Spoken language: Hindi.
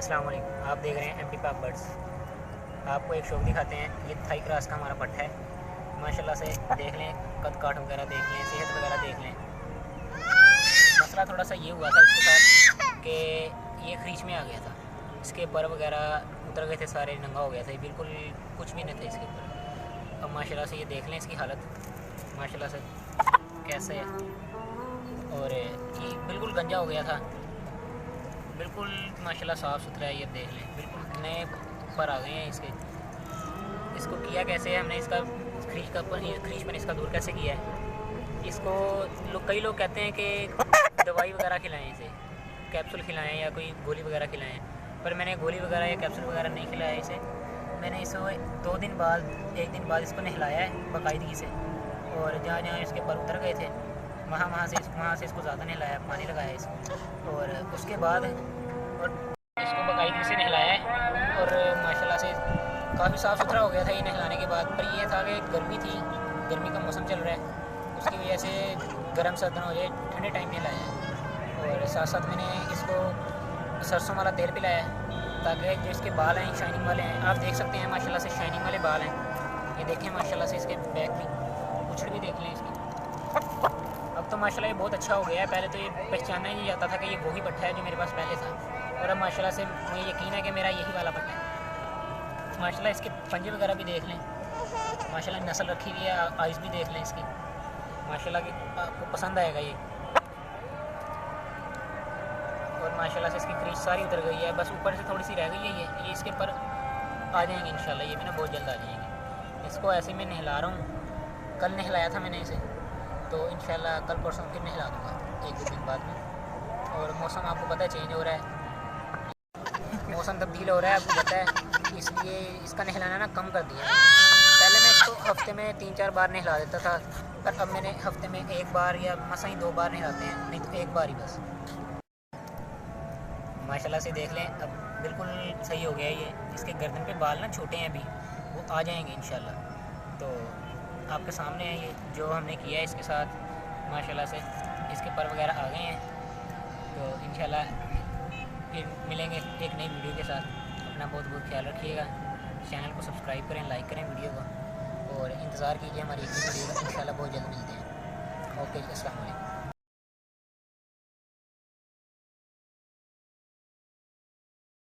अस्सलाम वालेकुम। आप देख रहे हैं एमडी पाक बर्ड्स। आपको एक शौक दिखाते हैं। ये थाई क्रॉस का हमारा पट्टा है। माशाल्लाह से देख लें, कद काठ वगैरह देख लें, सेहत वगैरह देख लें। मसला थोड़ा सा ये हुआ था इसके साथ कि ये खरीच में आ गया था। इसके पर वगैरह उतर गए थे, सारे नंगा हो गया था, बिल्कुल कुछ भी नहीं था इसके ऊपर। अब माशाल्लाह से ये देख लें इसकी हालत माशाल्लाह से कैसे है। और ये बिल्कुल गंजा हो गया था, बिल्कुल माशाल्लाह साफ़ सुथरा है। ये देख लें, बिल्कुल नए पर आ गए हैं इसके। इसको किया कैसे है हमने, इसका खरीचपन इसका दूर कैसे किया है। इसको कई लोग कहते हैं कि दवाई वगैरह खिलाएं, इसे कैप्सूल खिलाएं या कोई गोली वगैरह खिलाएं, पर मैंने गोली वगैरह या कैप्सूल वगैरह नहीं खिलाया इसे। मैंने इसको 1 दिन बाद इसको नहलाया है बाकायदगी से। और जहाँ जहाँ इसके पर उतर गए थे वहाँ से इसको ज़्यादा नहलाया, पानी लगाया इसको। और उसके बाद इसको बाकायदगी से नहलाया है। और माशाल्लाह से काफ़ी साफ़ सुथरा हो गया था ये नहलाने के बाद। पर ये था कि गर्मी थी, गर्मी का मौसम चल रहा है, उसकी वजह से गर्म सर्द ना हो जाए, ठंडे टाइम नहलाया है। और साथ साथ मैंने इसको सरसों वाला तेल पिलाया है ताकि जो इसके बाल हैं शाइनिंग वाले हैं। आप देख सकते हैं माशाल्लाह से शाइनिंग वाले बाल हैं। ये देखें माशाल्लाह से इसके बैक भी, पूंछ भी देख लें इसकी। अब तो माशाल्लाह ये बहुत अच्छा हो गया है। पहले तो ये पहचानना ही नहीं जाता था कि ये वही पट्टा है जो मेरे पास पहले था। और अब माशाल्लाह से मुझे यकीन है कि मेरा यही वाला पट्टा है। माशाल्लाह इसके पंजे वगैरह भी देख लें, माशाल्लाह नस्ल रखी हुई है। आइज़ भी देख लें इसकी, माशाल्लाह की आपको पसंद आएगा ये। और माशाल्लाह से इसकी क्रीच सारी उतर गई है, बस ऊपर से थोड़ी सी रह गई है। ये इसके पर आ जाएंगे इंशाल्लाह, ये भी ना बहुत जल्द आ जाएंगे। इसको ऐसे मैं नहला रहा हूँ, कल नहलाया था मैंने इसे, तो इंशाल्लाह कल परसों फिर नहला दूँगा 1-2 दिन बाद में। और मौसम आपको पता है चेंज हो रहा है, मौसम तब्दील हो रहा है, आपको पता है, इसलिए इसका नहलाना ना कम कर दिया है। पहले मैं इसको हफ्ते में 3-4 बार नहला देता था, पर अब मैंने हफ्ते में 1 बार या मसा ही 2 बार नहलाते हैं, नहीं तो 1 बार ही बस। माशाल्लाह से देख लें, अब बिल्कुल सही हो गया है ये। इसके गर्दन पे बाल ना छोटे हैं, अभी वो आ जाएंगे इंशाल्लाह। तो आपके सामने है ये जो हमने किया है इसके साथ। माशाल्लाह से इसके पर वगैरह आ गए हैं। तो इंशाल्लाह फिर मिलेंगे एक नई वीडियो के साथ। अपना बहुत बहुत ख्याल रखिएगा। चैनल को सब्सक्राइब करें, लाइक करें वीडियो को, और इंतज़ार कीजिए हमारी एक वीडियो का। इंशाल्लाह बहुत जल्द मिलते हैं। ओके, अस्सलाम वालेकुम।